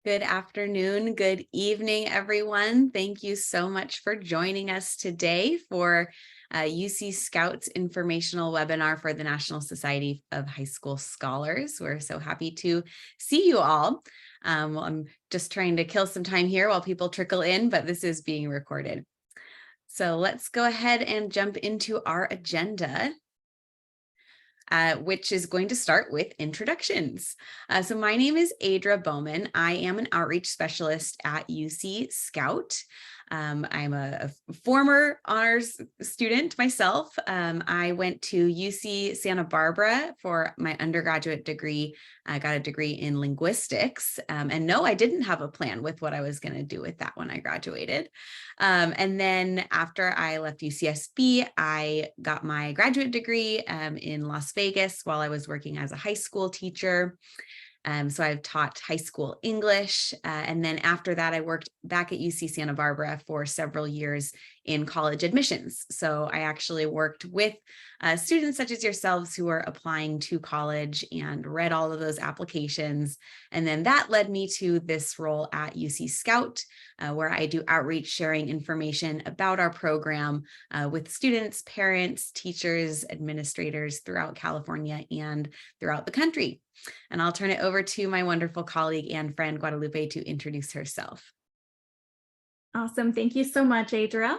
Good afternoon, good evening, everyone. Thank you so much for joining us today for UC Scouts informational webinar for the National Society of High School Scholars. We're so happy to see you all. Well, I'm just trying to kill some time here while people trickle in, but this is being recorded. So let's go ahead and jump into our agenda. Which is going to start with introductions. So my name is Adra Bowman. I am an outreach specialist at UC Scout. I'm a former honors student myself. I went to UC Santa Barbara for my undergraduate degree. I got a degree in linguistics. And no, I didn't have a plan with what I was going to do with that when I graduated. And then after I left UCSB, I got my graduate degree in Las Vegas while I was working as a high school teacher. So I've taught high school English. And then after that, I worked back at UC Santa Barbara for several years in college admissions. So I actually worked with students such as yourselves who are applying to college and read all of those applications. And then that led me to this role at UC Scout, where I do outreach, sharing information about our program with students, parents, teachers, administrators throughout California and throughout the country. And I'll turn it over to my wonderful colleague and friend Guadalupe to introduce herself. Awesome. Thank you so much, Adra.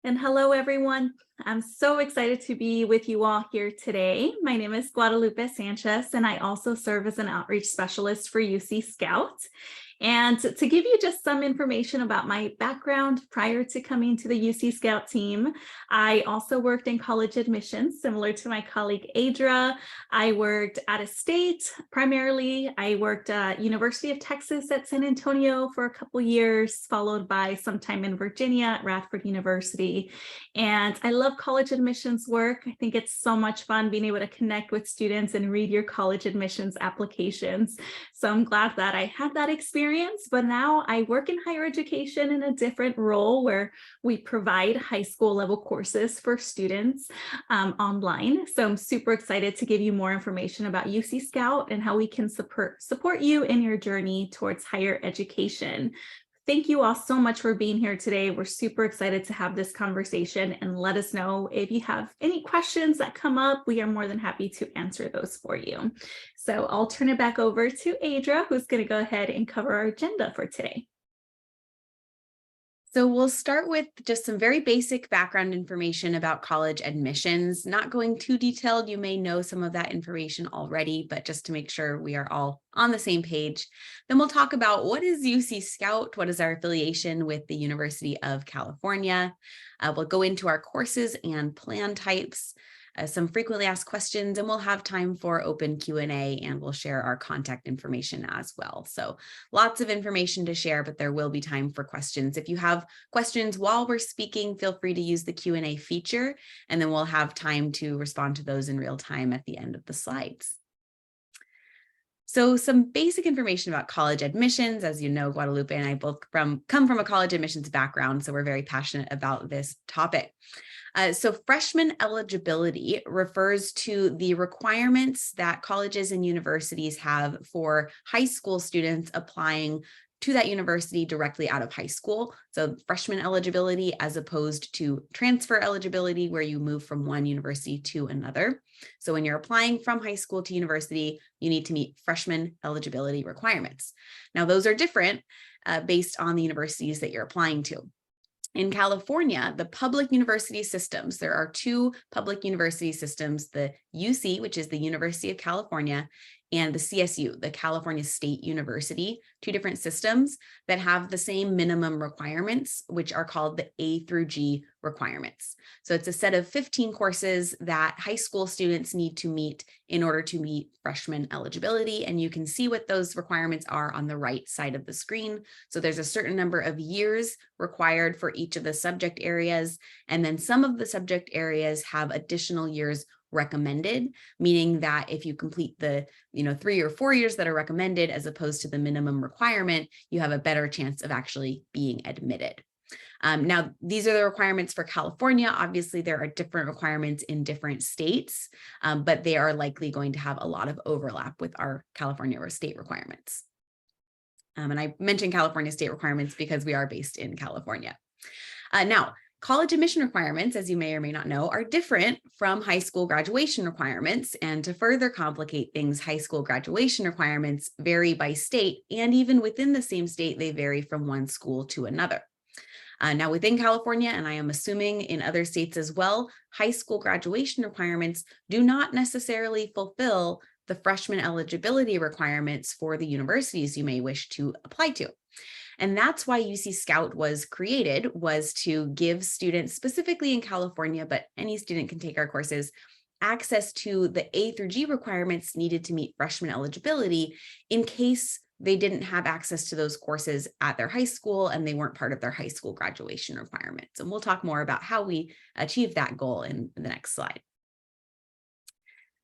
And hello, everyone. I'm so excited to be with you all here today. My name is Guadalupe Sanchez, and I also serve as an outreach specialist for UC Scout. And to give you just some information about my background prior to coming to the UC Scout team, I also worked in college admissions, similar to my colleague Adra. I worked out of state primarily. I worked at University of Texas at San Antonio for a couple years, followed by some time in Virginia at Radford University. And I love college admissions work. I think it's so much fun being able to connect with students and read your college admissions applications. So I'm glad that I had that experience, but now I work in higher education in a different role where we provide high school level courses for students online. So I'm super excited to give you more information about UC Scout and how we can support you in your journey towards higher education. Thank you all so much for being here today. We're super excited to have this conversation, and let us know if you have any questions that come up. We are more than happy to answer those for you. So I'll turn it back over to Adra, who's going to go ahead and cover our agenda for today. So we'll start with just some very basic background information about college admissions, not going too detailed. You may know some of that information already, but just to make sure we are all on the same page. Then we'll talk about what is UC Scout, what is our affiliation with the University of California. We'll go into our courses and plan types, some frequently asked questions, and we'll have time for open Q&A, and we'll share our contact information as well. So lots of information to share, but there will be time for questions. If you have questions while we're speaking, feel free to use the Q&A feature, and then we'll have time to respond to those in real time at the end of the slides. So some basic information about college admissions. As you know, Guadalupe and I both come from a college admissions background, so we're very passionate about this topic. So freshman eligibility refers to the requirements that colleges and universities have for high school students applying to that university directly out of high school. So freshman eligibility as opposed to transfer eligibility, where you move from one university to another. So when you're applying from high school to university, you need to meet freshman eligibility requirements. Now, those are different based on the universities that you're applying to. In California, the public university systems, there are two public university systems, the UC, which is the University of California, and the CSU, the California State University, two different systems that have the same minimum requirements, which are called the A through G requirements. So it's a set of 15 courses that high school students need to meet in order to meet freshman eligibility. And you can see what those requirements are on the right side of the screen. So there's a certain number of years required for each of the subject areas. And then some of the subject areas have additional years recommended, meaning that if you complete the 3 or 4 years that are recommended as opposed to the minimum requirement, you have a better chance of actually being admitted. Now, these are the requirements for California. Obviously, there are different requirements in different states, but they are likely going to have a lot of overlap with our California or state requirements. And I mentioned California state requirements because we are based in California. Now, college admission requirements, as you may or may not know, are different from high school graduation requirements. And to further complicate things, high school graduation requirements vary by state, and even within the same state, they vary from one school to another. Now, within California, and I am assuming in other states as well, high school graduation requirements do not necessarily fulfill the freshman eligibility requirements for the universities you may wish to apply to. And that's why UC Scout was created, was to give students, specifically in California, but any student can take our courses, access to the A through G requirements needed to meet freshman eligibility in case they didn't have access to those courses at their high school and they weren't part of their high school graduation requirements. And we'll talk more about how we achieve that goal in the next slide.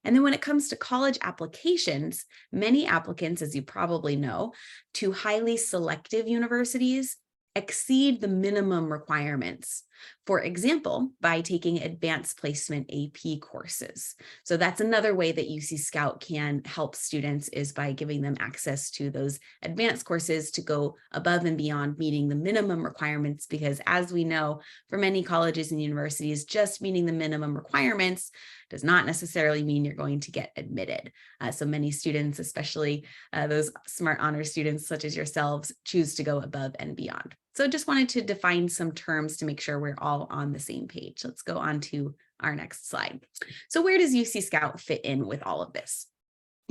And then when it comes to college applications, many applicants, as you probably know, to highly selective universities exceed the minimum requirements. For example, by taking advanced placement AP courses. So that's another way that UC Scout can help students, is by giving them access to those advanced courses to go above and beyond meeting the minimum requirements, because as we know, for many colleges and universities, just meeting the minimum requirements does not necessarily mean you're going to get admitted. So many students, especially those smart honor students such as yourselves, choose to go above and beyond. So just wanted to define some terms to make sure we're all on the same page. Let's go on to our next slide. So where does UC Scout fit in with all of this?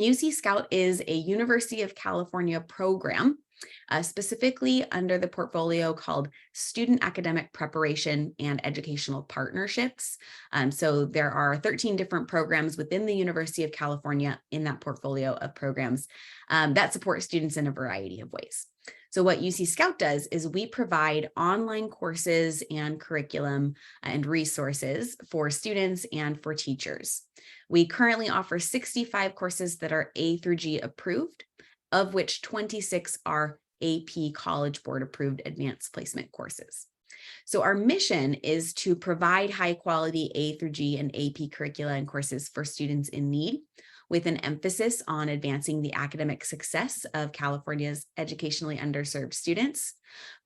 UC Scout is a University of California program, specifically under the portfolio called Student Academic Preparation and Educational Partnerships. So there are 13 different programs within the University of California in that portfolio of programs that support students in a variety of ways. So what UC Scout does is we provide online courses and curriculum and resources for students and for teachers. We currently offer 65 courses that are A through G approved, of which 26 are AP College Board approved advanced placement courses. So our mission is to provide high quality A through G and AP curricula and courses for students in need, with an emphasis on advancing the academic success of California's educationally underserved students.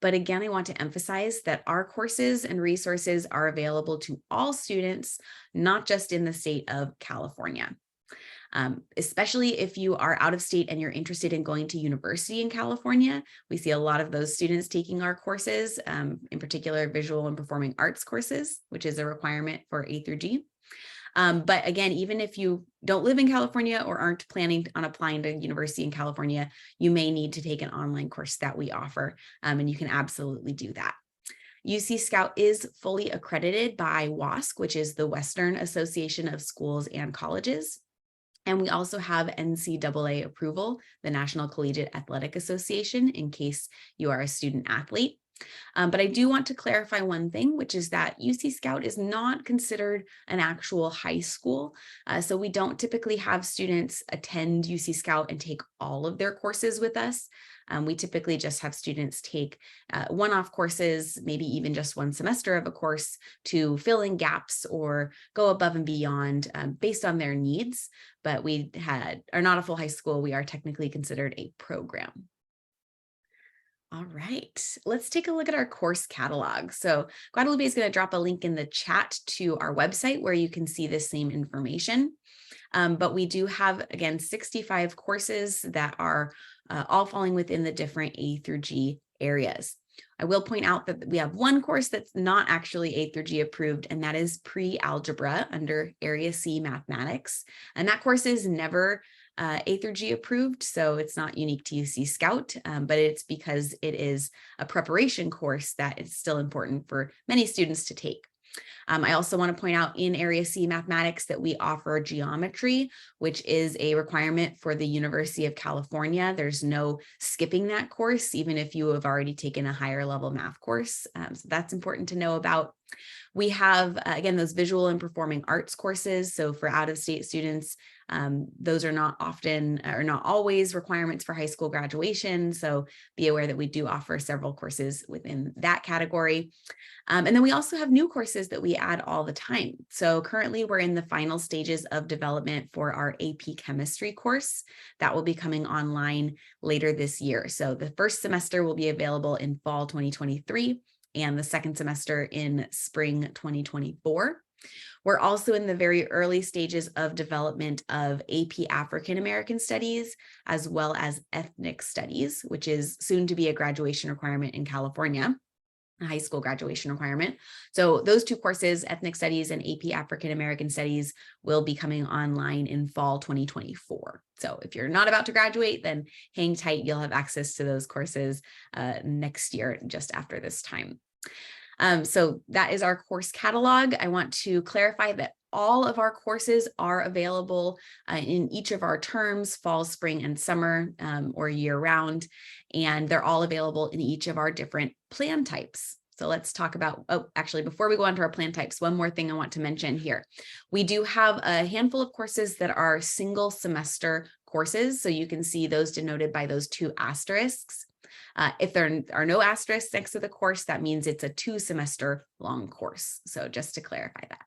But again, I want to emphasize that our courses and resources are available to all students, not just in the state of California. Especially if you are out of state and you're interested in going to university in California. We see a lot of those students taking our courses, in particular visual and performing arts courses, which is a requirement for A through G. But again, even if you don't live in California or aren't planning on applying to university in California, you may need to take an online course that we offer, and you can absolutely do that. UC Scout is fully accredited by WASC, which is the Western Association of Schools and Colleges. And we also have NCAA approval, the National Collegiate Athletic Association, in case you are a student athlete. But I do want to clarify one thing, which is that UC Scout is not considered an actual high school. So we don't typically have students attend UC Scout and take all of their courses with us. We typically just have students take one-off courses, maybe even just one semester of a course, to fill in gaps or go above and beyond based on their needs. But we are not a full high school. We are technically considered a program. All right, let's take a look at our course catalog. So Guadalupe is going to drop a link in the chat to our website where you can see the same information. But we do have, again, 65 courses that are all falling within the different A through G areas. I will point out that we have one course that's not actually A through G approved, and that is pre-algebra under Area C mathematics. And that course is never A through G approved, so it's not unique to UC Scout, but it's because it is a preparation course that is still important for many students to take. I also want to point out in Area C mathematics that we offer geometry, which is a requirement for the University of California. There's no skipping that course, even if you have already taken a higher level math course. So that's important to know about. We have, again, those visual and performing arts courses. So for out-of-state students, those are not often or not always requirements for high school graduation. So be aware that we do offer several courses within that category. And then we also have new courses that we add all the time. So currently we're in the final stages of development for our AP chemistry course that will be coming online later this year. So the first semester will be available in fall 2023 and the second semester in spring 2024. We're also in the very early stages of development of AP African American Studies, as well as ethnic studies, which is soon to be a graduation requirement in California, a high school graduation requirement. So those two courses, ethnic studies and AP African American Studies, will be coming online in fall 2024. So if you're not about to graduate, then hang tight. You'll have access to those courses next year, just after this time. So that is our course catalog. I want to clarify that all of our courses are available in each of our terms, fall, spring, and summer, or year round, and they're all available in each of our different plan types. So let's talk about, actually, before we go on to our plan types, one more thing I want to mention here. We do have a handful of courses that are single semester courses. So you can see those denoted by those two asterisks. If there are no asterisks next to the course, that means it's a 2-semester long course. So just to clarify that.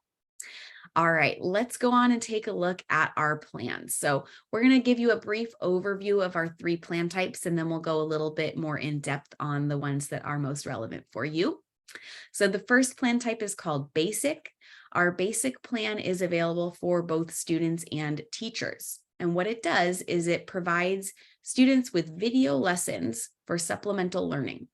All right, let's go on and take a look at our plans. So we're going to give you a brief overview of our 3 plan types, and then we'll go a little bit more in depth on the ones that are most relevant for you. So the first plan type is called Basic. Our Basic plan is available for both students and teachers. And what it does is it provides students with video lessons for supplemental learning.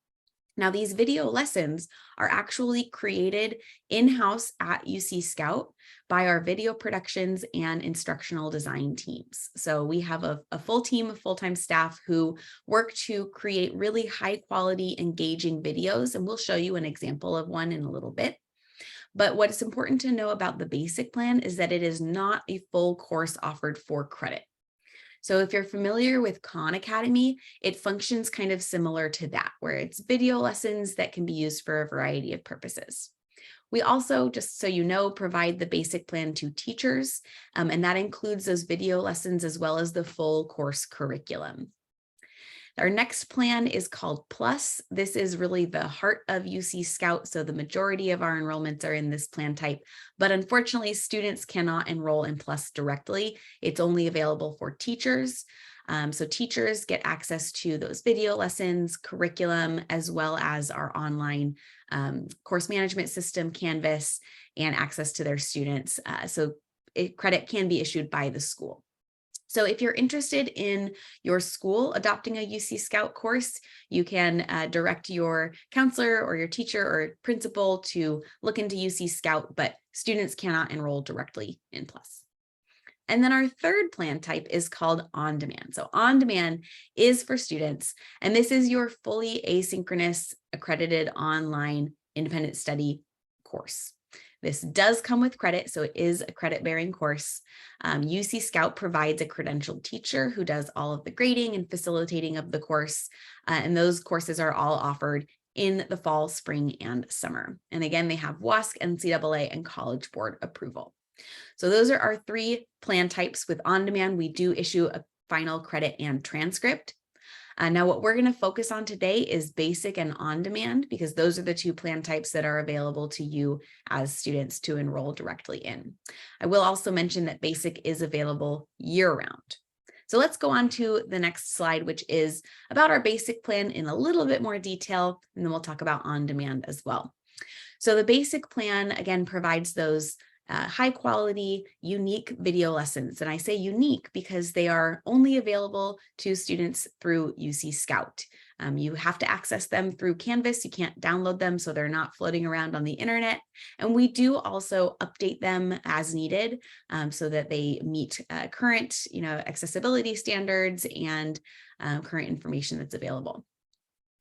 Now, these video lessons are actually created in-house at UC Scout by our video productions and instructional design teams. So we have a full team of full-time staff who work to create really high-quality, engaging videos, and we'll show you an example of one in a little bit. But what is important to know about the Basic plan is that it is not a full course offered for credit. So if you're familiar with Khan Academy, it functions kind of similar to that, where it's video lessons that can be used for a variety of purposes. We also, just so you know, provide the Basic plan to teachers, and that includes those video lessons as well as the full course curriculum. Our next plan is called Plus. This is really the heart of UC Scout, so the majority of our enrollments are in this plan type, but unfortunately, students cannot enroll in Plus directly. It's only available for teachers. So teachers get access to those video lessons, curriculum, as well as our online course management system, Canvas, and access to their students. So credit can be issued by the school. So if you're interested in your school adopting a UC Scout course, you can direct your counselor or your teacher or principal to look into UC Scout, but students cannot enroll directly in Plus. And then our third plan type is called On Demand. So On Demand is for students, and this is your fully asynchronous, accredited online independent study course. This does come with credit, so it is a credit-bearing course. UC Scout provides a credentialed teacher who does all of the grading and facilitating of the course, and those courses are all offered in the fall, spring, and summer. And again, they have WASC, NCAA, and College Board approval. So those are our 3 plan types. With On Demand, we do issue a final credit and transcript. Now, what we're going to focus on today is Basic and On Demand, because those are the 2 plan types that are available to you as students to enroll directly in. I will also mention that Basic is available year-round. So let's go on to the next slide, which is about our Basic plan in a little bit more detail, and then we'll talk about On Demand as well. So the Basic plan, again, provides those high quality, unique video lessons. And I say unique because they are only available to students through UC Scout. You have to access them through Canvas. You can't download them, so they're not floating around on the internet. And we do also update them as needed so that they meet current, accessibility standards and current information that's available.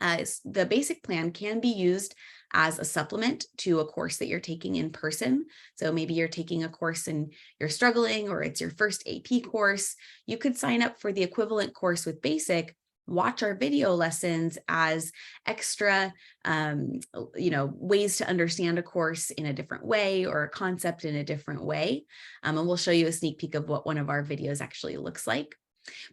The Basic plan can be used as a supplement to a course that you're taking in person. So maybe you're taking a course and you're struggling, or it's your first AP course. You could sign up for the equivalent course with Basic watch our video lessons as extra, ways to understand a course in a different way or a concept in a different way. And we'll show you a sneak peek of what one of our videos actually looks like.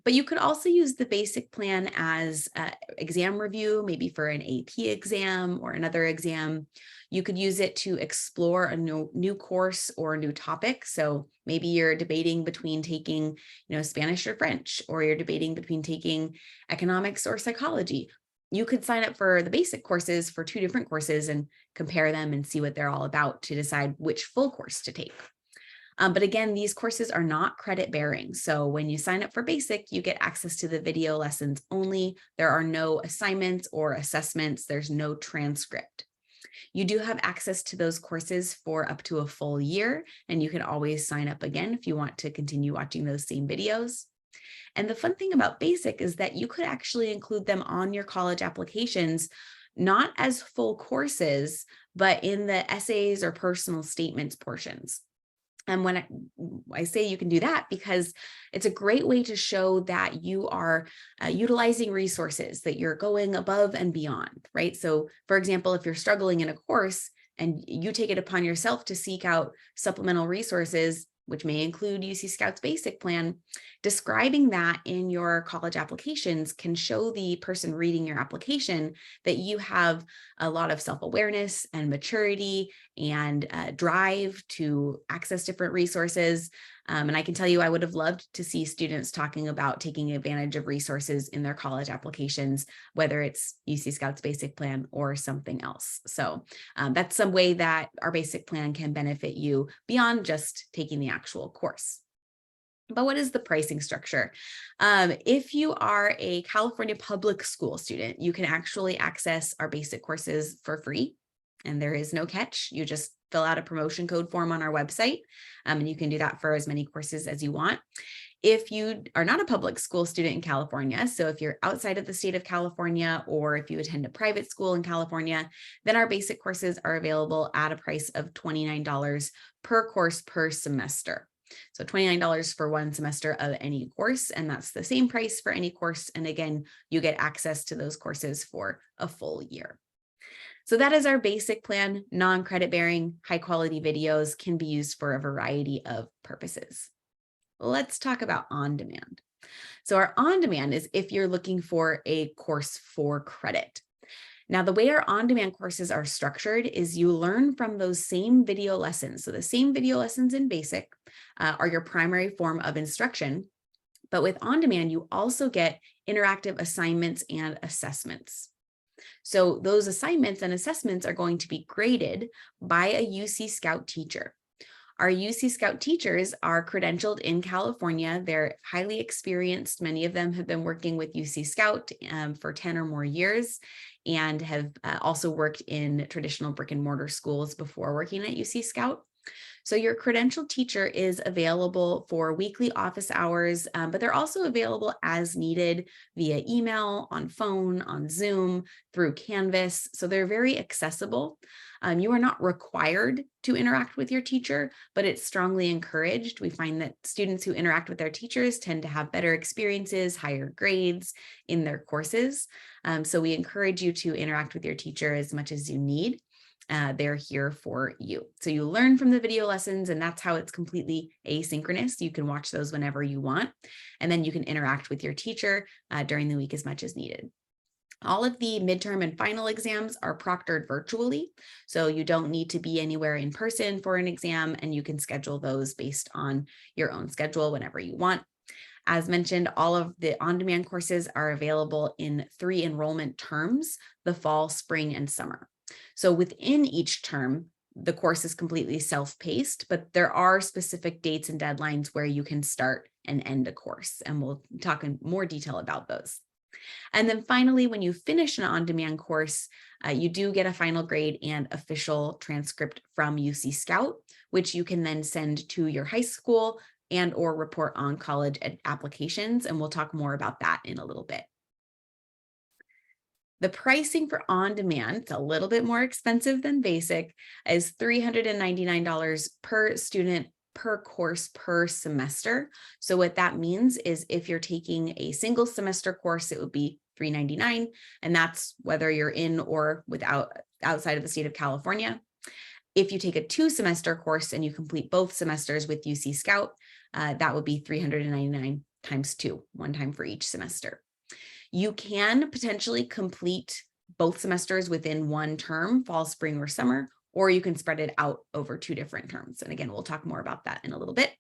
But you could also use the basic plan as exam review, maybe for an AP exam or another exam. You could use it to explore a new course or a new topic. So maybe you're debating between taking, Spanish or French, or you're debating between taking economics or psychology. You could sign up for the basic courses for 2 different courses and compare them and see what they're all about to decide which full course to take. But again, these courses are not credit bearing. So when you sign up for basic, you get access to the video lessons only. There are no assignments or assessments. There's no transcript. You do have access to those courses for up to a full year, and you can always sign up again if you want to continue watching those same videos. And the fun thing about basic is that you could actually include them on your college applications, not as full courses, but in the essays or personal statements portions. And when I say you can do that, because it's a great way to show that you are utilizing resources, that you're going above and beyond, right? So for example, if you're struggling in a course and you take it upon yourself to seek out supplemental resources, which may include UC Scout's basic plan, describing that in your college applications can show the person reading your application that you have a lot of self-awareness and maturity and drive to access different resources. And I can tell you, I would have loved to see students talking about taking advantage of resources in their college applications, whether it's UC Scout's basic plan or something else. So that's some way that our basic plan can benefit you beyond just taking the actual course. But what is the pricing structure? If you are a California public school student, you can actually access our basic courses for free. And there is no catch. You just fill out a promotion code form on our website, and you can do that for as many courses as you want. If you are not a public school student in California, so if you're outside of the state of California, or if you attend a private school in California, then our basic courses are available at a price of $29 per course per semester. So $29 for one semester of any course, and that's the same price for any course. And again, you get access to those courses for a full year. So that is our basic plan. Non-credit bearing, high quality videos can be used for a variety of purposes. Let's talk about on-demand. So our on-demand is if you're looking for a course for credit. Now, the way our on-demand courses are structured is you learn from those same video lessons. So the same video lessons in basic are your primary form of instruction. But with on-demand, you also get interactive assignments and assessments. So those assignments and assessments are going to be graded by a UC Scout teacher. Our UC Scout teachers are credentialed in California. They're highly experienced. Many of them have been working with UC Scout for 10 or more years and have also worked in traditional brick and mortar schools before working at UC Scout. So your credentialed teacher is available for weekly office hours, but they're also available as needed via email, on phone, on Zoom, through Canvas. So they're very accessible. You are not required to interact with your teacher, but it's strongly encouraged. We find that students who interact with their teachers tend to have better experiences, higher grades in their courses. So we encourage you to interact with your teacher as much as you need. They're here for you. So you learn from the video lessons, and that's how it's completely asynchronous. You can watch those whenever you want, and then you can interact with your teacher during the week as much as needed. All of the midterm and final exams are proctored virtually, so you don't need to be anywhere in person for an exam, and you can schedule those based on your own schedule whenever you want. As mentioned, all of the on-demand courses are available in 3 enrollment terms: the fall, spring, and summer. So within each term, the course is completely self-paced, but there are specific dates and deadlines where you can start and end a course, and we'll talk in more detail about those. And then finally, when you finish an on-demand course, you do get a final grade and official transcript from UC Scout, which you can then send to your high school and or report on college applications, and we'll talk more about that in a little bit. The pricing for on-demand, it's a little bit more expensive than basic, is $399 per student per course per semester. So what that means is if you're taking a single semester course, it would be $399, and that's whether you're in or outside of the state of California. If you take a 2-semester course and you complete both semesters with UC Scout, that would be $399 times 2, one time for each semester. You can potentially complete both semesters within one term, fall, spring, or summer, or you can spread it out over 2 different terms. And again, we'll talk more about that in a little bit.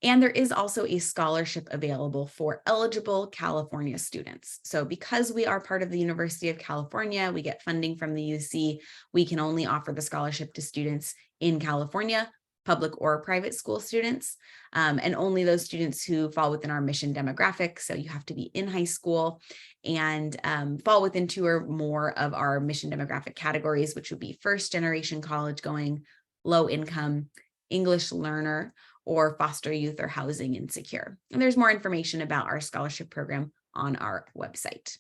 And there is also a scholarship available for eligible California students. So because we are part of the University of California, we get funding from the UC, we can only offer the scholarship to students in California, public or private school students, and only those students who fall within our mission demographic. So you have to be in high school and fall within 2 or more of our mission demographic categories, which would be first-generation college going, low income, English learner, or foster youth or housing insecure. And there's more information about our scholarship program on our website.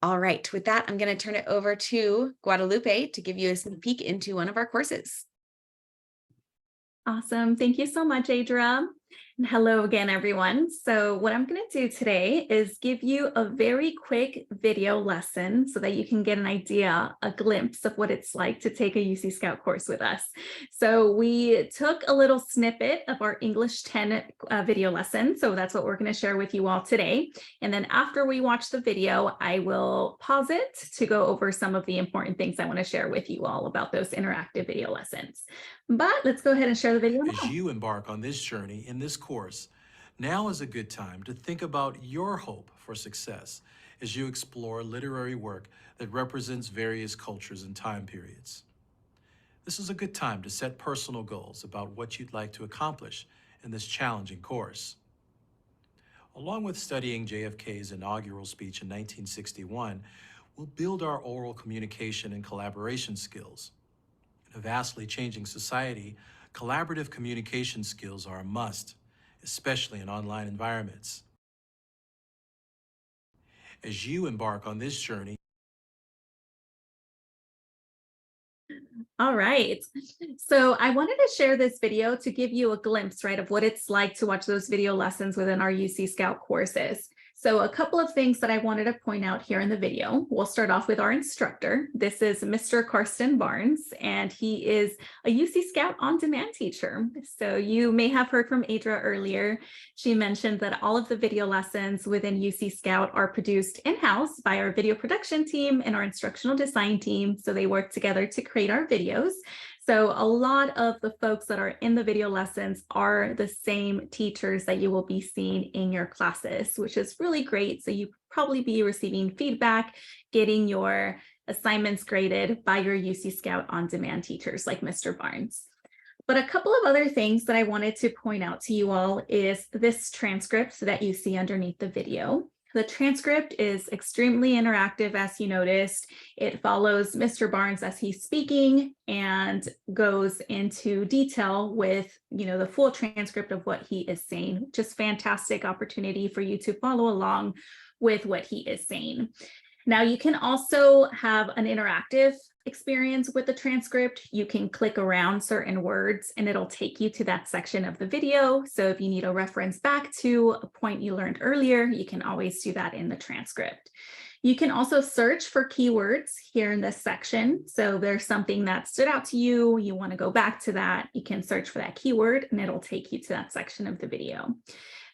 All right, with that, I'm going to turn it over to Guadalupe to give you a sneak peek into one of our courses. Awesome. Thank you so much, Adra. And hello again, everyone. So what I'm going to do today is give you a very quick video lesson so that you can get an idea, a glimpse of what it's like to take a UC Scout course with us. So we took a little snippet of our English 10 video lesson. So that's what we're going to share with you all today. And then after we watch the video, I will pause it to go over some of the important things I want to share with you all about those interactive video lessons. But let's go ahead and share the video now. As you embark on this journey in this course, now is a good time to think about your hope for success as you explore literary work that represents various cultures and time periods. This is a good time to set personal goals about what you'd like to accomplish in this challenging course. Along with studying JFK's inaugural speech in 1961, we'll build our oral communication and collaboration skills. In a vastly changing society, collaborative communication skills are a must, especially in online environments. As you embark on this journey, all right. So I wanted to share this video to give you a glimpse, right, of what it's like to watch those video lessons within our UC Scout courses. So a couple of things that I wanted to point out here in the video. We'll start off with our instructor. This is Mr. Karsten Barnes, and he is a UC Scout on-demand teacher. So you may have heard from Adra earlier. She mentioned that all of the video lessons within UC Scout are produced in-house by our video production team and our instructional design team. So they work together to create our videos. So a lot of the folks that are in the video lessons are the same teachers that you will be seeing in your classes, which is really great. So you probably be receiving feedback, getting your assignments graded by your UC Scout on-demand teachers like Mr. Barnes. But a couple of other things that I wanted to point out to you all is this transcript that you see underneath the video. The transcript is extremely interactive, as you noticed. It follows Mr. Barnes as he's speaking and goes into detail with, the full transcript of what he is saying. Just fantastic opportunity for you to follow along with what he is saying. Now, you can also have an interactive experience with the transcript. You can click around certain words and it'll take you to that section of the video. So if you need a reference back to a point you learned earlier, you can always do that in the transcript. You can also search for keywords here in this section. So there's something that stood out to you, you want to go back to that, you can search for that keyword and it'll take you to that section of the video.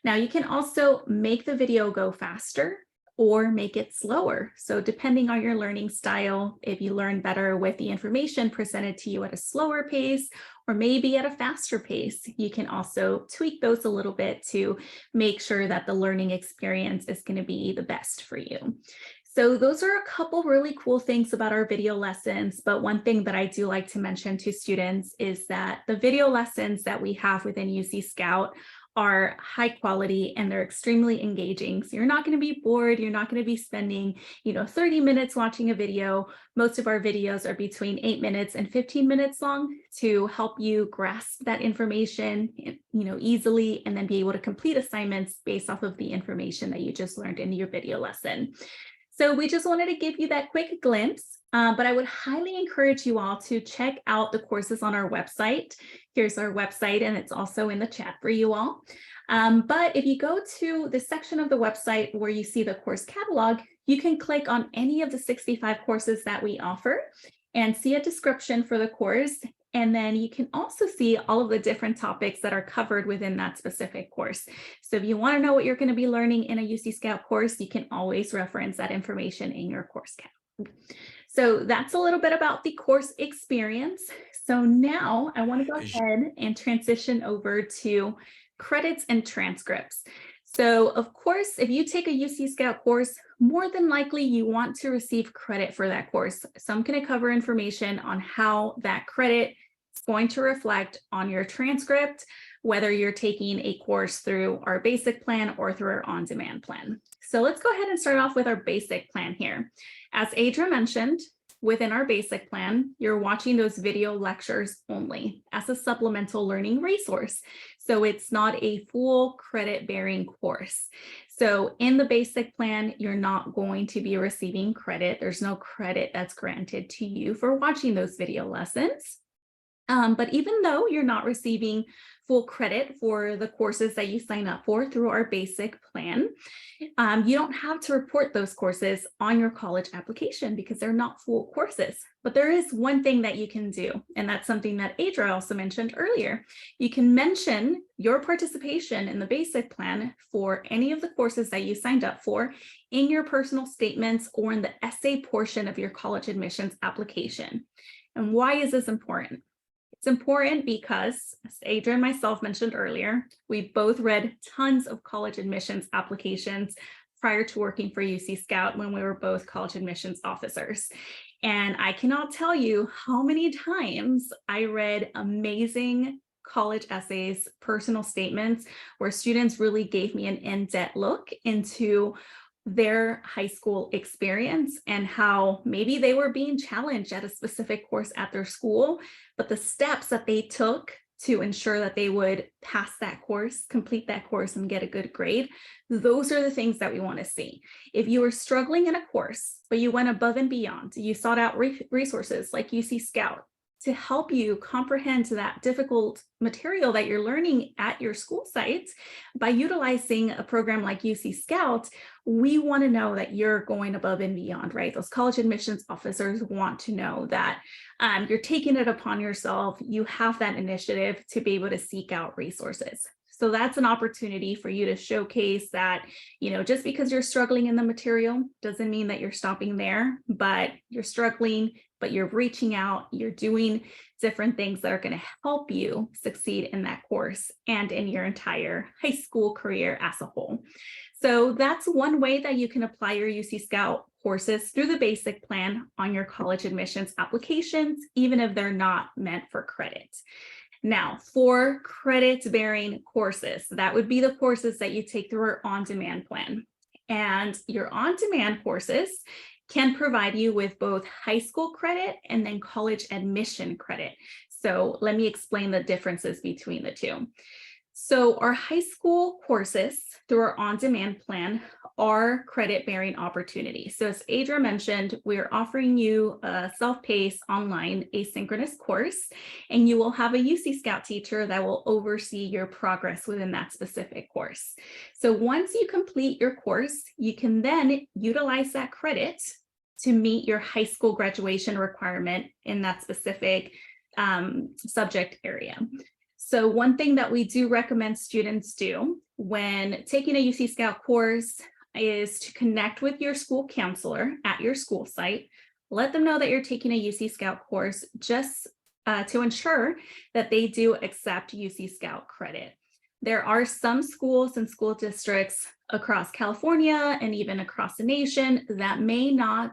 Now you can also make the video go faster or make it slower. So depending on your learning style, if you learn better with the information presented to you at a slower pace, or maybe at a faster pace, you can also tweak those a little bit to make sure that the learning experience is going to be the best for you. So those are a couple really cool things about our video lessons, but one thing that I do like to mention to students is that the video lessons that we have within UC Scout are high quality and they're extremely engaging. So you're not going to be bored. You're not going to be spending, 30 minutes watching a video. Most of our videos are between 8 minutes and 15 minutes long to help you grasp that information, easily, and then be able to complete assignments based off of the information that you just learned in your video lesson. So we just wanted to give you that quick glimpse But I would highly encourage you all to check out the courses on our website. Here's our website, and it's also in the chat for you all. But if you go to the section of the website where you see the course catalog, you can click on any of the 65 courses that we offer and see a description for the course. And then you can also see all of the different topics that are covered within that specific course. So if you want to know what you're going to be learning in a UC Scout course, you can always reference that information in your course catalog. So that's a little bit about the course experience. So now I want to go ahead and transition over to credits and transcripts. So of course, if you take a UC Scout course, more than likely you want to receive credit for that course. So I'm going to cover information on how that credit is going to reflect on your transcript, whether you're taking a course through our basic plan or through our on-demand plan. So let's go ahead and start off with our basic plan here. As Adra mentioned, within our basic plan, you're watching those video lectures only as a supplemental learning resource. So it's not a full credit bearing course. So in the basic plan, you're not going to be receiving credit. There's no credit that's granted to you for watching those video lessons. But even though you're not receiving full credit for the courses that you sign up for through our basic plan, you don't have to report those courses on your college application because they're not full courses. But there is one thing that you can do, and that's something that Adra also mentioned earlier. You can mention your participation in the basic plan for any of the courses that you signed up for in your personal statements or in the essay portion of your college admissions application. And why is this important? It's important because, as Adra and myself mentioned earlier, we both read tons of college admissions applications prior to working for UC Scout when we were both college admissions officers. And I cannot tell you how many times I read amazing college essays, personal statements, where students really gave me an in-depth look into their high school experience and how maybe they were being challenged at a specific course at their school, but the steps that they took to ensure that they would pass that course, complete that course, and get a good grade, those are the things that we want to see. If you were struggling in a course, but you went above and beyond, you sought out resources like UC Scout to help you comprehend that difficult material that you're learning at your school sites by utilizing a program like UC Scout, we want to know that you're going above and beyond, right? Those college admissions officers want to know that you're taking it upon yourself. You have that initiative to be able to seek out resources. So that's an opportunity for you to showcase that, just because you're struggling in the material doesn't mean that you're stopping there, but you're struggling, but you're reaching out, you're doing different things that are going to help you succeed in that course and in your entire high school career as a whole. So that's one way that you can apply your UC Scout courses through the basic plan on your college admissions applications, even if they're not meant for credit. Now, for credit-bearing courses, that would be the courses that you take through our on-demand plan. And your on-demand courses can provide you with both high school credit and then college admission credit. So let me explain the differences between the two. So our high school courses through our on-demand plan are credit-bearing opportunities. So as Adra mentioned, we're offering you a self-paced online asynchronous course, and you will have a UC Scout teacher that will oversee your progress within that specific course. So once you complete your course, you can then utilize that credit to meet your high school graduation requirement in that specific subject area. So one thing that we do recommend students do when taking a UC Scout course is to connect with your school counselor at your school site. Let them know that you're taking a UC Scout course just to ensure that they do accept UC Scout credit. There are some schools and school districts across California and even across the nation that may not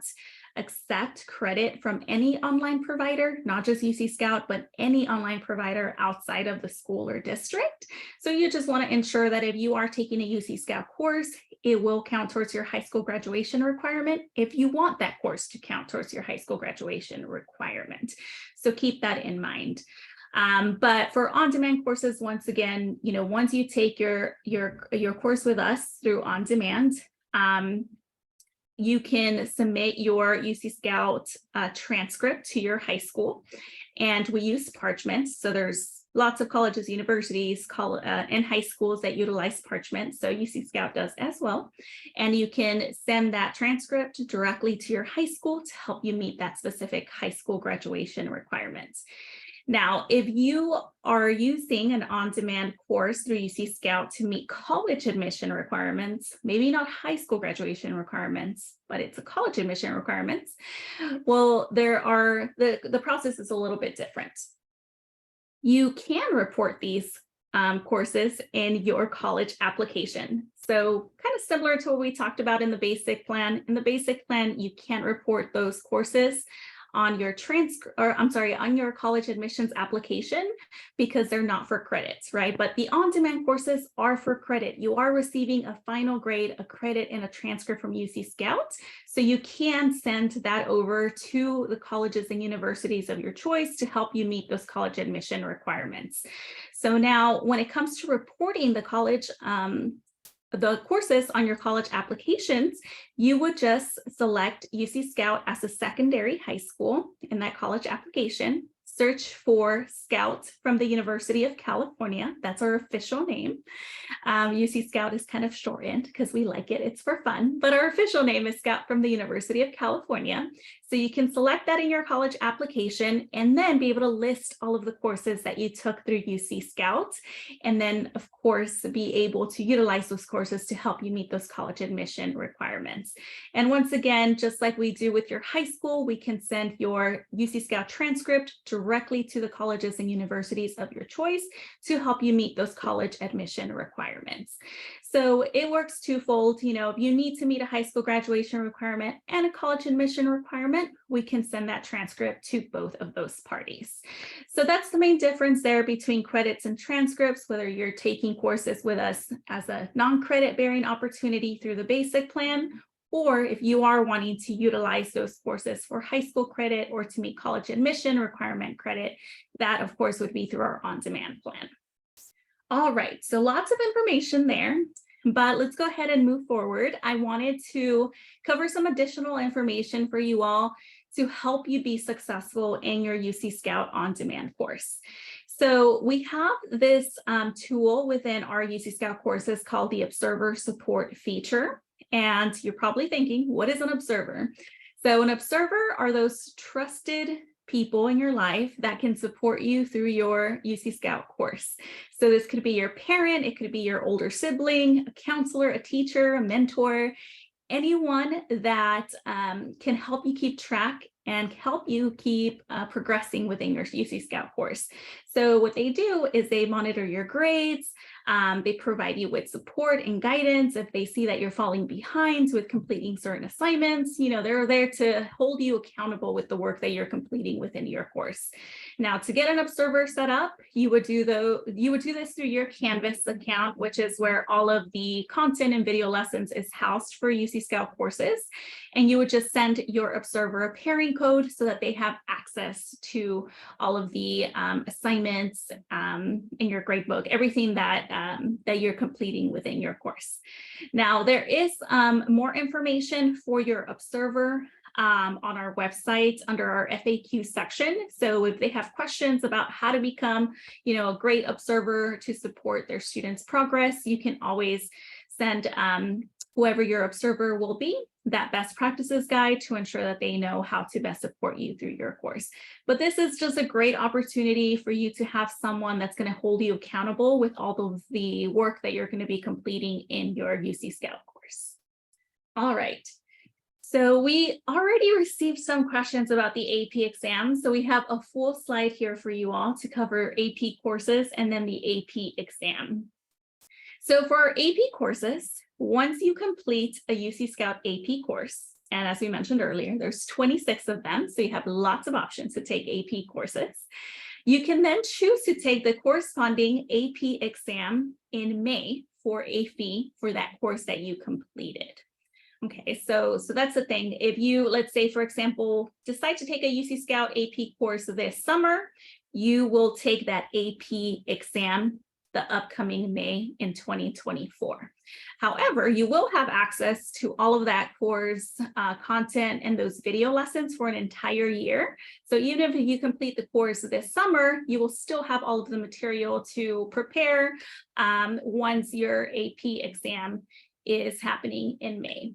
accept credit from any online provider, not just UC Scout, but any online provider outside of the school or district. So you just want to ensure that if you are taking a UC Scout course, it will count towards your high school graduation requirement if you want that course to count towards your high school graduation requirement. So keep that in mind. But for on-demand courses, once again, once you take your course with us through on-demand, you can submit your UC Scout transcript to your high school, and we use parchments. So there's lots of colleges, universities, and high schools that utilize parchment. So UC Scout does as well. And you can send that transcript directly to your high school to help you meet that specific high school graduation requirements. Now, if you are using an on-demand course through UC Scout to meet college admission requirements, maybe not high school graduation requirements, but it's a college admission requirements, well, the process is a little bit different. You can report these courses in your college application. So kind of similar to what we talked about in the basic plan. In the basic plan, you can't report those courses on your on your college admissions application because they're not for credits, right? But the on-demand courses are for credit. You are receiving a final grade, a credit, and a transcript from UC Scout. So you can send that over to the colleges and universities of your choice to help you meet those college admission requirements. So now when it comes to reporting the courses on your college applications, you would just select UC Scout as a secondary high school in that college application, search for Scout from the University of California. That's our official name. UC Scout is kind of shortened because we like it. It's for fun, but our official name is Scout from the University of California. So you can select that in your college application and then be able to list all of the courses that you took through UC Scout. And then, of course, be able to utilize those courses to help you meet those college admission requirements. And once again, just like we do with your high school, we can send your UC Scout transcript directly to the colleges and universities of your choice to help you meet those college admission requirements. So it works twofold. You know, if you need to meet a high school graduation requirement and a college admission requirement, we can send that transcript to both of those parties. So that's the main difference there between credits and transcripts, whether you're taking courses with us as a non-credit bearing opportunity through the basic plan, or if you are wanting to utilize those courses for high school credit or to meet college admission requirement credit, that of course would be through our on-demand plan. All right, so lots of information there, but let's go ahead and move forward. I wanted to cover some additional information for you all to help you be successful in your UC Scout on-demand course. So we have this tool within our UC Scout courses called the Observer Support feature. And you're probably thinking, what is an observer? So an observer are those trusted people in your life that can support you through your UC Scout course. So this could be your parent, it could be your older sibling, a counselor, a teacher, a mentor, anyone that can help you keep track and help you keep progressing within your UC Scout course. So what they do is they monitor your grades, they provide you with support and guidance if they see that you're falling behind with completing certain assignments. You know, they're there to hold you accountable with the work that you're completing within your course. Now, to get an observer set up, you would do this through your Canvas account, which is where all of the content and video lessons is housed for UC Scout courses. And you would just send your observer a pairing code so that they have access to all of the assignments in your gradebook, everything that you're completing within your course. Now, there is more information for your observer on our website under our FAQ section. So if they have questions about how to become, a great observer to support their students' progress, you can always send whoever your observer will be that best practices guide to ensure that they know how to best support you through your course. But this is just a great opportunity for you to have someone that's going to hold you accountable with all of the work that you're going to be completing in your UC Scout course. All right. So we already received some questions about the AP exam. So we have a full slide here for you all to cover AP courses and then the AP exam. So for our AP courses, once you complete a UC Scout AP course, and as we mentioned earlier, there's 26 of them, so you have lots of options to take AP courses. You can then choose to take the corresponding AP exam in May for a fee for that course that you completed. Okay, so that's the thing. If you, let's say, for example, decide to take a UC Scout AP course this summer, you will take that AP exam the upcoming May in 2024. However, you will have access to all of that course content and those video lessons for an entire year. So even if you complete the course this summer, you will still have all of the material to prepare once your AP exam is happening in May.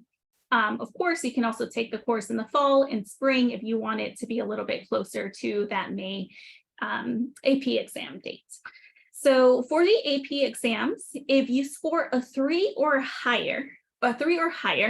Of course, you can also take the course in the fall and spring if you want it to be a little bit closer to that May AP exam date. So for the AP exams, if you score a 3 or higher,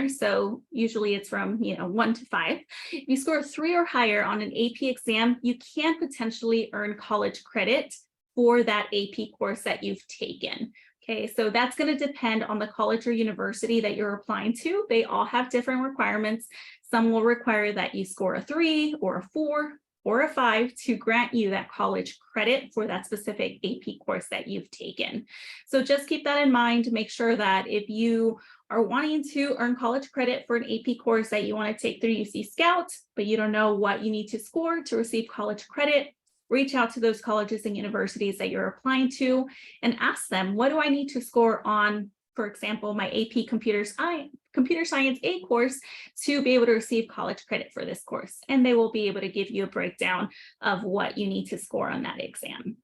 so usually it's from 1 to 5. If you score a 3 or higher on an AP exam, you can potentially earn college credit for that AP course that you've taken. Okay, so that's going to depend on the college or university that you're applying to. They all have different requirements. Some will require that you score a 3 or a 4 or a 5 to grant you that college credit for that specific AP course that you've taken. So just keep that in mind. Make sure that if you are wanting to earn college credit for an AP course that you want to take through UC Scout, but you don't know what you need to score to receive college credit, reach out to those colleges and universities that you're applying to and ask them, what do I need to score on, for example, my AP Computer Science A course to be able to receive college credit for this course? And they will be able to give you a breakdown of what you need to score on that exam.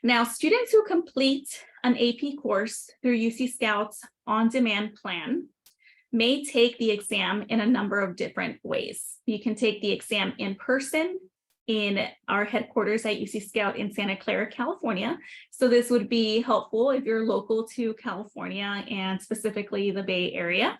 Now, students who complete an AP course through UC Scout's on-demand plan may take the exam in a number of different ways. You can take the exam in person in our headquarters at UC Scout in Santa Clara, California. So this would be helpful if you're local to California and specifically the Bay Area.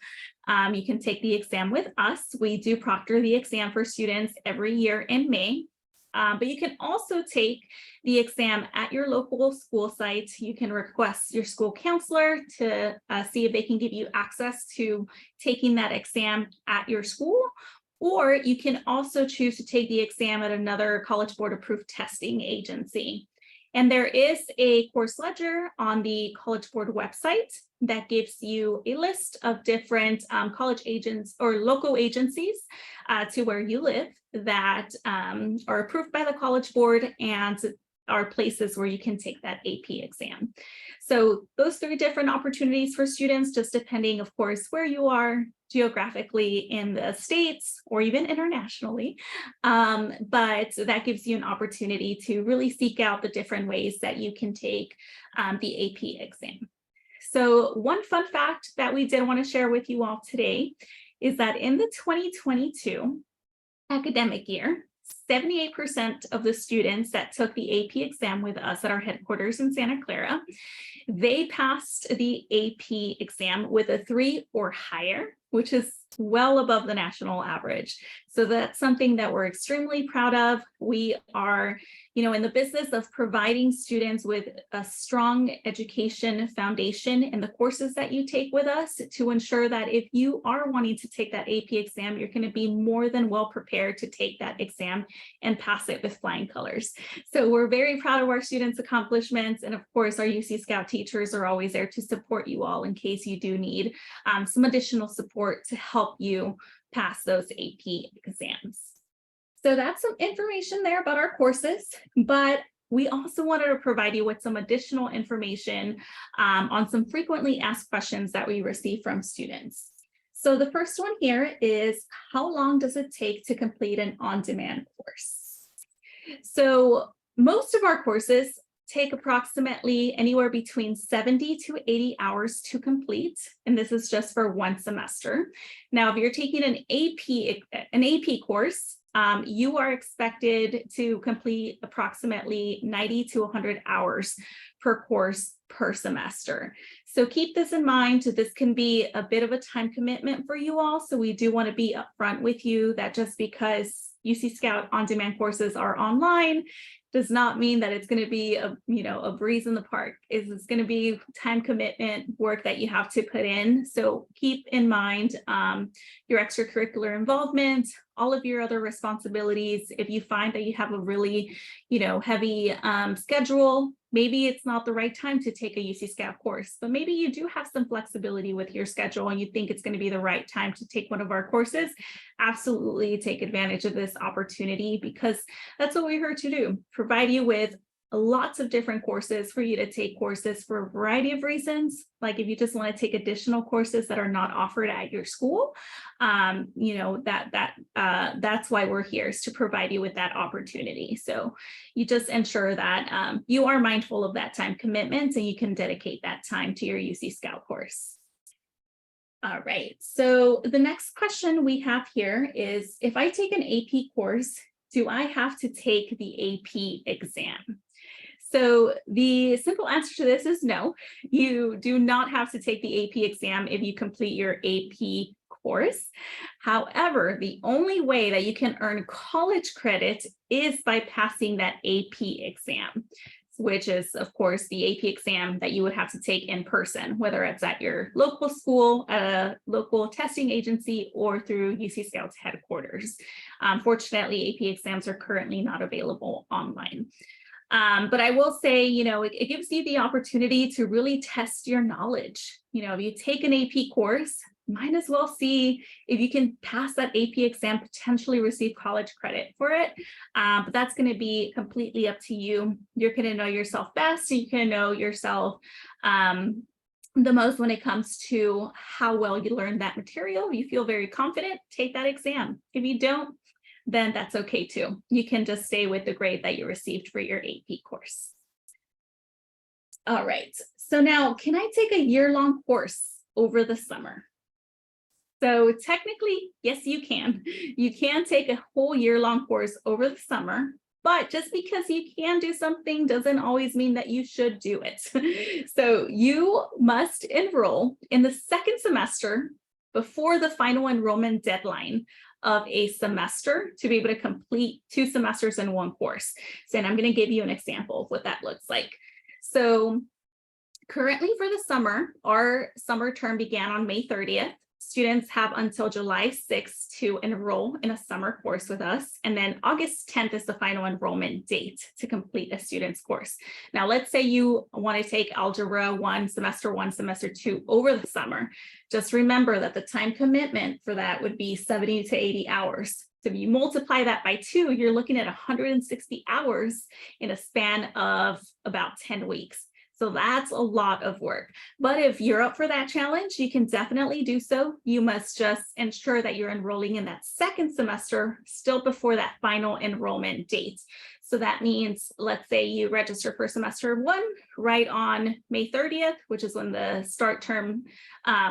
You can take the exam with us. We do proctor the exam for students every year in May. But you can also take the exam at your local school site. You can request your school counselor to see if they can give you access to taking that exam at your school. Or you can also choose to take the exam at another College Board approved testing agency. And there is a course ledger on the College Board website that gives you a list of different college agents or local agencies to where you live that are approved by the College Board and are places where you can take that AP exam. So those 3 different opportunities for students, just depending, of course, where you are geographically in the States or even internationally. But that gives you an opportunity to really seek out the different ways that you can take the AP exam. So one fun fact that we did want to share with you all today is that in the 2022 academic year, 78% of the students that took the AP exam with us at our headquarters in Santa Clara, they passed the AP exam with a 3 or higher, which is well above the national average. So that's something that we're extremely proud of. We are, in the business of providing students with a strong education foundation in the courses that you take with us to ensure that if you are wanting to take that AP exam, you're going to be more than well prepared to take that exam and pass it with flying colors. So we're very proud of our students' accomplishments. And of course, our UC Scout teachers are always there to support you all in case you do need some additional support to help you pass those AP exams. So that's some information there about our courses, but we also wanted to provide you with some additional information on some frequently asked questions that we receive from students. So the first one here is, how long does it take to complete an on-demand course? So most of our courses take approximately anywhere between 70 to 80 hours to complete, and this is just for one semester. Now, if you're taking an AP course, you are expected to complete approximately 90 to 100 hours per course per semester. So keep this in mind. This can be a bit of a time commitment for you all. So we do want to be upfront with you that just because UC Scout on-demand courses are online does not mean that it's going to be a breeze in the park. It's going to be time commitment work that you have to put in. So keep in mind your extracurricular involvement, all of your other responsibilities. If you find that you have a really, heavy schedule, maybe it's not the right time to take a UC Scout course, but maybe you do have some flexibility with your schedule and you think it's going to be the right time to take one of our courses. Absolutely take advantage of this opportunity, because that's what we're here to do, provide you with lots of different courses for you to take courses for a variety of reasons. Like if you just want to take additional courses that are not offered at your school, that's why we're here, is to provide you with that opportunity. So you just ensure that you are mindful of that time commitment and you can dedicate that time to your UC Scout course. All right, so the next question we have here is, if I take an AP course, do I have to take the AP exam? So the simple answer to this is no, you do not have to take the AP exam if you complete your AP course. However, the only way that you can earn college credit is by passing that AP exam, which is, of course, the AP exam that you would have to take in person, whether it's at your local school, a local testing agency, or through UC Scouts headquarters. Fortunately, AP exams are currently not available online. But I will say, it gives you the opportunity to really test your knowledge. If you take an AP course, might as well see if you can pass that AP exam, potentially receive college credit for it. But that's going to be completely up to you. You're going to know yourself best. You can know yourself the most when it comes to how well you learn that material. If you feel very confident, take that exam. If you don't, then that's okay too. You can just stay with the grade that you received for your AP course. All right, so now, can I take a year-long course over the summer? So technically, yes, you can. You can take a whole year-long course over the summer, but just because you can do something doesn't always mean that you should do it. So you must enroll in the second semester before the final enrollment deadline of a semester to be able to complete 2 semesters in one course. So, and I'm going to give you an example of what that looks like. So currently for the summer, our summer term began on May 30th. Students have until July 6th to enroll in a summer course with us. And then August 10th is the final enrollment date to complete a student's course. Now, let's say you want to take Algebra 1, Semester 2 over the summer. Just remember that the time commitment for that would be 70 to 80 hours. So if you multiply that by 2, you're looking at 160 hours in a span of about 10 weeks. So that's a lot of work. But if you're up for that challenge, you can definitely do so. You must just ensure that you're enrolling in that second semester still before that final enrollment date. So that means, let's say you register for semester 1 right on May 30th, which is when the start term,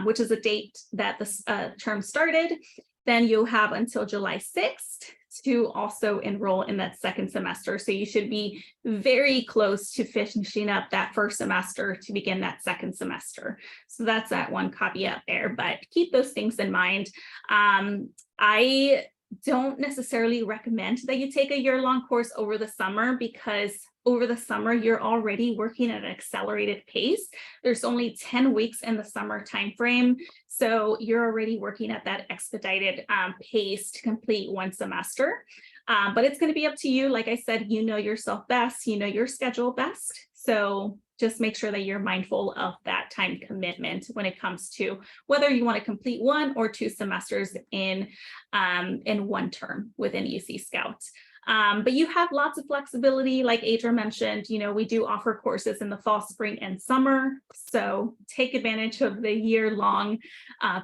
which is the date that the term started. Then you'll have until July 6th to also enroll in that second semester. So you should be very close to finishing up that first semester to begin that second semester. So that's that one caveat there, but keep those things in mind. I don't necessarily recommend that you take a year-long course over the summer, because over the summer, you're already working at an accelerated pace. There's only 10 weeks in the summer timeframe. So you're already working at that expedited pace to complete one semester. But it's going to be up to you. Like I said, you know yourself best, you know your schedule best. So just make sure that you're mindful of that time commitment when it comes to whether you want to complete 1 or 2 semesters in one term within UC Scout. But you have lots of flexibility. Like Adra mentioned, we do offer courses in the fall, spring, and summer. So take advantage of the year-long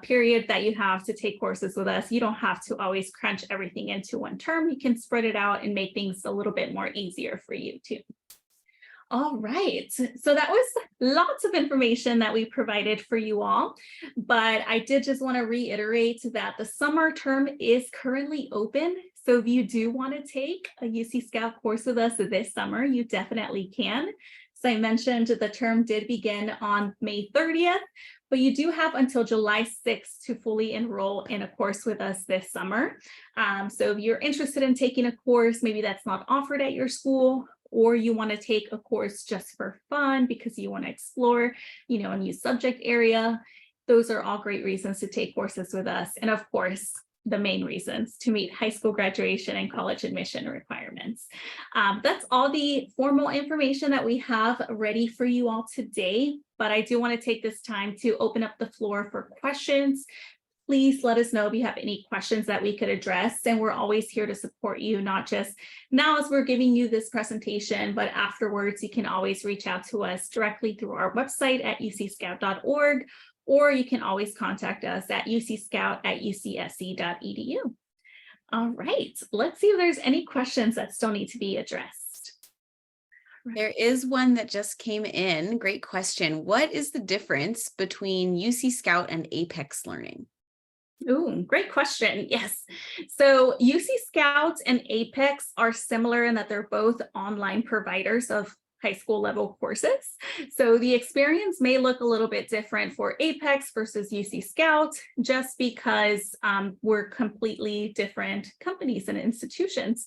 period that you have to take courses with us. You don't have to always crunch everything into one term. You can spread it out and make things a little bit more easier for you too. All right, so that was lots of information that we provided for you all, but I did just want to reiterate that the summer term is currently open. So if you do want to take a UC Scout course with us this summer, you definitely can. So I mentioned the term did begin on May 30th, but you do have until July 6th to fully enroll in a course with us this summer. So if you're interested in taking a course, maybe that's not offered at your school, or you want to take a course just for fun because you want to explore, a new subject area, those are all great reasons to take courses with us. And of course, the main reasons to meet high school graduation and college admission requirements. That's all the formal information that we have ready for you all today, but I do want to take this time to open up the floor for questions. please let us know if you have any questions that we could address. And we're always here to support you, not just now as we're giving you this presentation, but afterwards, you can always reach out to us directly through our website at ucscout.org, or you can always contact us at ucscout@ucsc.edu. All right, let's see if there's any questions that still need to be addressed. There is one that just came in. Great question. What is the difference between UC Scout and Apex Learning? Ooh, great question. Yes. So UC Scout and Apex are similar in that they're both online providers of high school level courses. So the experience may look a little bit different for Apex versus UC Scout, just because we're completely different companies and institutions.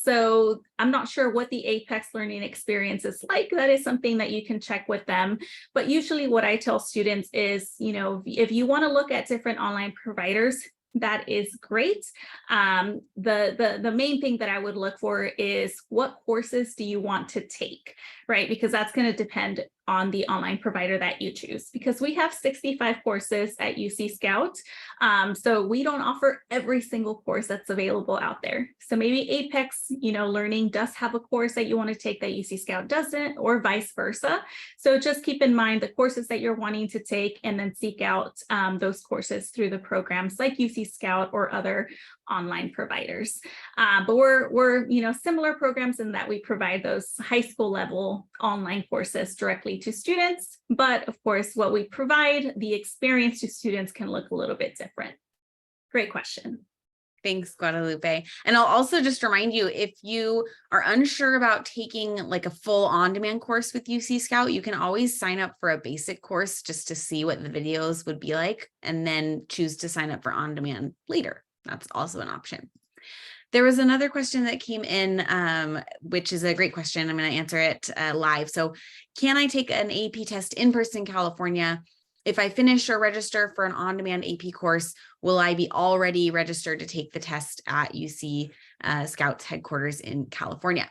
So I'm not sure what the Apex learning experience is like. That is something that you can check with them. But usually what I tell students is, if you want to look at different online providers, that is great. The main thing that I would look for is what courses do you want to take, right? Because that's going to depend on the online provider that you choose, because we have 65 courses at UC Scout. So we don't offer every single course that's available out there. So maybe Apex, Learning does have a course that you want to take that UC Scout doesn't, or vice versa. So just keep in mind the courses that you're wanting to take, and then seek out those courses through the programs like UC Scout or other online providers. But we're similar programs in that we provide those high school level online courses directly to students. But of course, what we provide, the experience to students can look a little bit different. Great question. Thanks, Guadalupe. And I'll also just remind you, if you are unsure about taking like a full on-demand course with UC Scout, you can always sign up for a basic course just to see what the videos would be like, and then choose to sign up for on-demand later. That's also an option. There was another question that came in, which is a great question. I'm going to answer it live. So, can I take an AP test in person in California? If I finish or register for an on-demand AP course, will I be already registered to take the test at UC Scout's headquarters in California?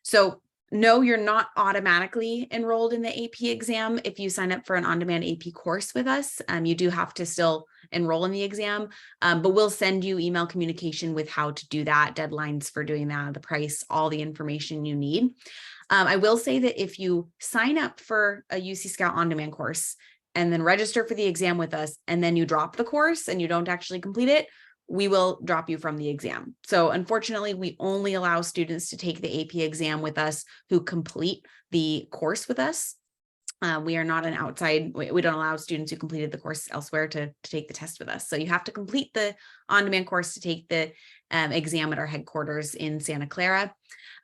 So no, you're not automatically enrolled in the AP exam if you sign up for an on-demand AP course with us. You do have to still enroll in the exam, but we'll send you email communication with how to do that, deadlines for doing that, the price, all the information you need. I will say that if you sign up for a UC Scout on-demand course and then register for the exam with us, and then you drop the course and you don't actually complete it, we will drop you from the exam. So unfortunately, we only allow students to take the AP exam with us who complete the course with us. We are not an outside, we don't allow students who completed the course elsewhere to take the test with us. So you have to complete the on-demand course to take the exam at our headquarters in Santa Clara.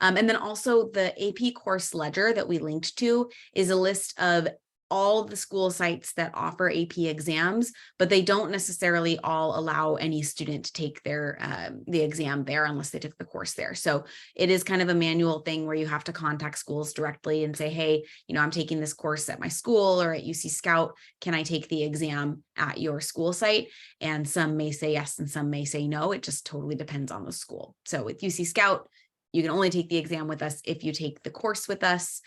And then also the AP course ledger that we linked to is a list of all the school sites that offer AP exams, but they don't necessarily all allow any student to take their the exam there unless they took the course there. So it is kind of a manual thing where you have to contact schools directly and say, hey, I'm taking this course at my school or at UC Scout. Can I take the exam at your school site? And some may say yes and some may say no. It just totally depends on the school. So with UC Scout, you can only take the exam with us if you take the course with us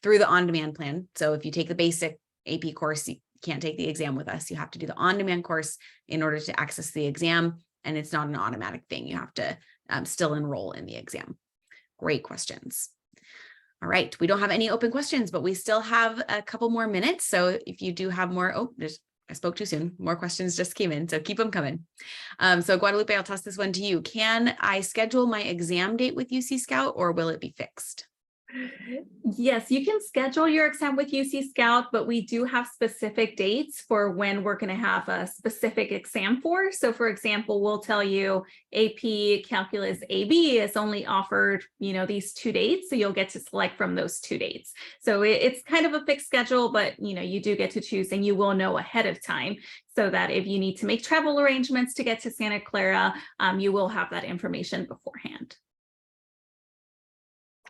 through the on-demand plan. So if you take the basic AP course, you can't take the exam with us. You have to do the on-demand course in order to access the exam. And it's not an automatic thing. You have to still enroll in the exam. Great questions. All right. We don't have any open questions, but we still have a couple more minutes. So if you do have more, I spoke too soon. More questions just came in, so keep them coming. So Guadalupe, I'll toss this one to you. Can I schedule my exam date with UC Scout, or will it be fixed? Yes, you can schedule your exam with UC Scout, but we do have specific dates for when we're going to have a specific exam for. So for example, we'll tell you AP Calculus AB is only offered, these 2 dates. So you'll get to select from those 2 dates. So it's kind of a fixed schedule, but you do get to choose, and you will know ahead of time so that if you need to make travel arrangements to get to Santa Clara, you will have that information beforehand.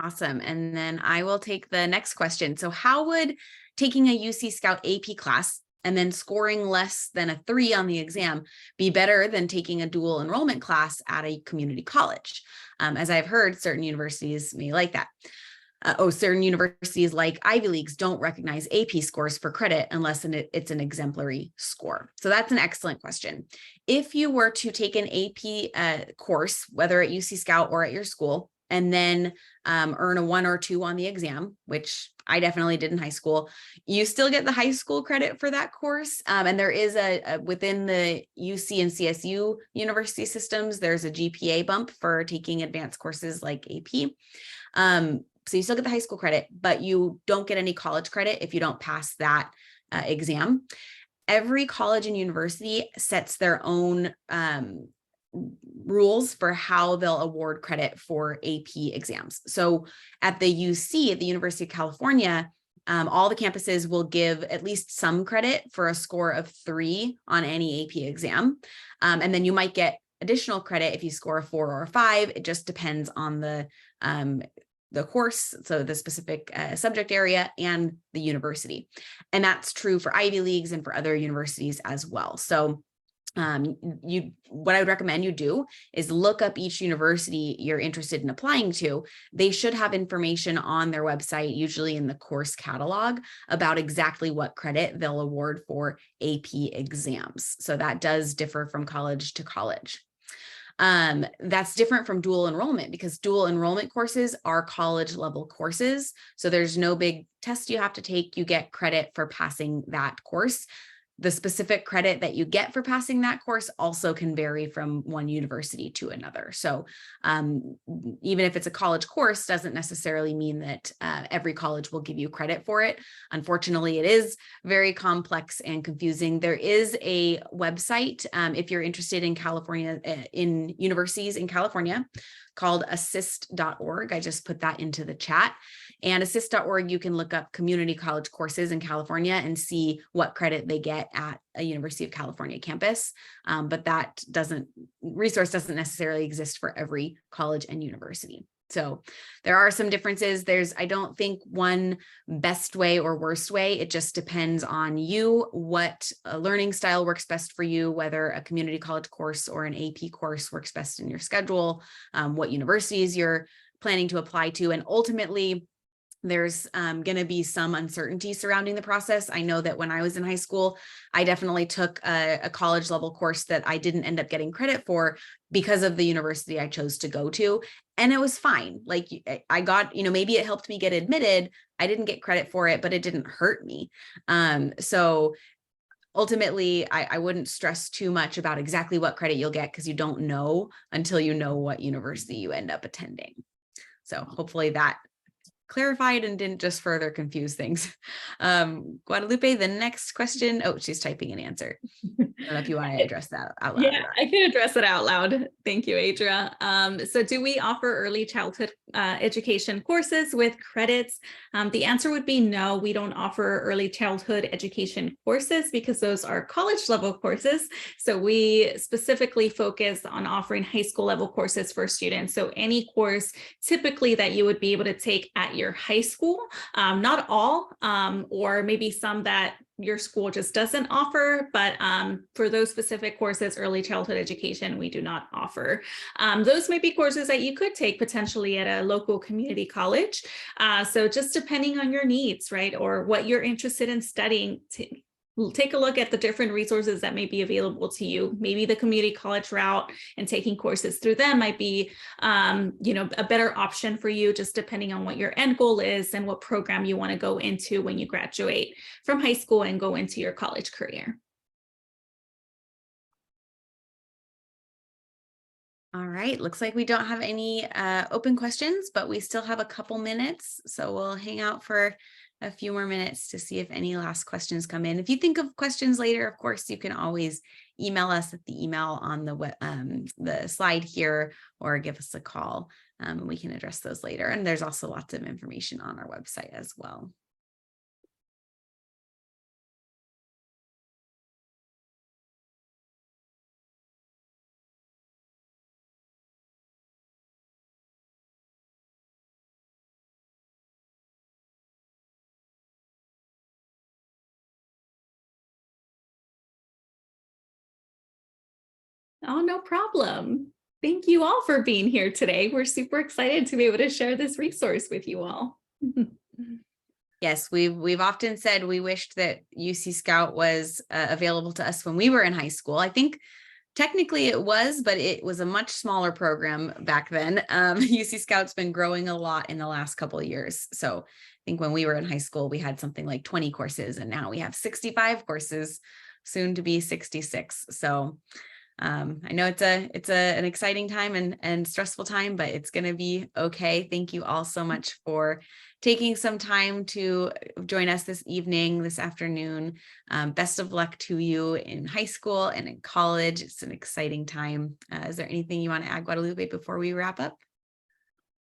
Awesome. And then I will take the next question. So how would taking a UC Scout AP class and then scoring less than a 3 on the exam be better than taking a dual enrollment class at a community college? As I've heard, certain universities may like that. certain universities like Ivy Leagues don't recognize AP scores for credit unless it's an exemplary score. So that's an excellent question. If you were to take an AP course, whether at UC Scout or at your school, and then earn a 1 or 2 on the exam, which I definitely did in high school, you still get the high school credit for that course. And there is within the UC and CSU university systems, there's a GPA bump for taking advanced courses like AP. So you still get the high school credit, but you don't get any college credit if you don't pass that exam. Every college and university sets their own rules for how they'll award credit for AP exams. So at the UC, at the University of California, all the campuses will give at least some credit for a score of 3 on any AP exam. And then you might get additional credit if you score a 4 or a 5. It just depends on the course, so the specific subject area and the university. And that's true for Ivy Leagues and for other universities as well. So what I would recommend you do is look up each university you're interested in applying to. They should have information on their website, usually in the course catalog, about exactly what credit they'll award for AP exams. So that does differ from college to college. That's different from dual enrollment, because dual enrollment courses are college level courses. So there's no big test you have to take. You get credit for passing that course. The specific credit that you get for passing that course also can vary from one university to another. So even if it's a college course, doesn't necessarily mean that every college will give you credit for it. Unfortunately, it is very complex and confusing. There is a website, if you're interested in California, in universities in California, called assist.org. I just put that into the chat. And assist.org, you can look up community college courses in California and see what credit they get at a University of California campus. But that resource doesn't necessarily exist for every college and university. So there are some differences. I don't think one best way or worst way. It just depends on you, what learning style works best for you, whether a community college course or an AP course works best in your schedule, what universities you're planning to apply to. And ultimately, there's going to be some uncertainty surrounding the process. I know that when I was in high school, I definitely took a college level course that I didn't end up getting credit for because of the university I chose to go to. And it was fine. Like I got, maybe it helped me get admitted. I didn't get credit for it, but it didn't hurt me. So ultimately, I wouldn't stress too much about exactly what credit you'll get, because you don't know until you know what university you end up attending. So hopefully that clarified and didn't just further confuse things. Guadalupe, the next question. Oh, she's typing an answer. I don't know if you want to address that out loud. Yeah, I can address it out loud. Thank you, Adra. So do we offer early childhood education courses with credits? The answer would be no, we don't offer early childhood education courses because those are college level courses. So we specifically focus on offering high school level courses for students. So any course typically that you would be able to take at your high school, not all, or maybe some that your school just doesn't offer, but for those specific courses, early childhood education, we do not offer. Those might be courses that you could take potentially at a local community college. So just depending on your needs, right, or what you're interested in studying, take a look at the different resources that may be available to you. Maybe the community college route and taking courses through them might be, a better option for you, just depending on what your end goal is and what program you want to go into when you graduate from high school and go into your college career. All right, looks like we don't have any open questions, but we still have a couple minutes. So we'll hang out for a few more minutes to see if any last questions come in. If you think of questions later, of course, you can always email us at the email on the slide here, or give us a call, and we can address those later. And there's also lots of information on our website as well. Oh, no problem. Thank you all for being here today. We're super excited to be able to share this resource with you all. Yes, we've often said we wished that UC Scout was available to us when we were in high school. I think technically it was, but it was a much smaller program back then. UC Scout's been growing a lot in the last couple of years. So I think when we were in high school, we had something like 20 courses, and now we have 65 courses, soon to be 66. So I know it's an exciting time and stressful time, but it's going to be okay. Thank you all so much for taking some time to join us this afternoon. Best of luck to you in high school and in college. It's an exciting time. Is there anything you want to add, Guadalupe, before we wrap up?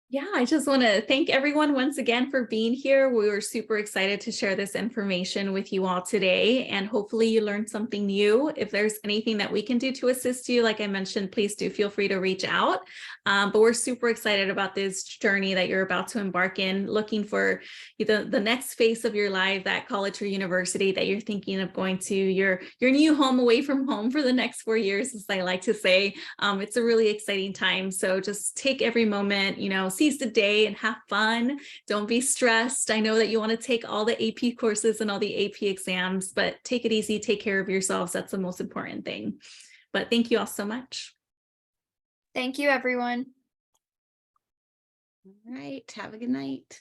Yeah, I just want to thank everyone once again for being here. We were super excited to share this information with you all today, and hopefully you learned something new. If there's anything that we can do to assist you, like I mentioned, please do feel free to reach out. But we're super excited about this journey that you're about to embark in, looking for the next phase of your life, that college or university that you're thinking of going to, your new home away from home for the next 4 years, as I like to say. It's a really exciting time. So just take every moment, seize the day and have fun. Don't be stressed. I know that you want to take all the AP courses and all the AP exams, but take it easy, take care of yourselves. That's the most important thing. But thank you all so much. Thank you, everyone. All right. Have a good night.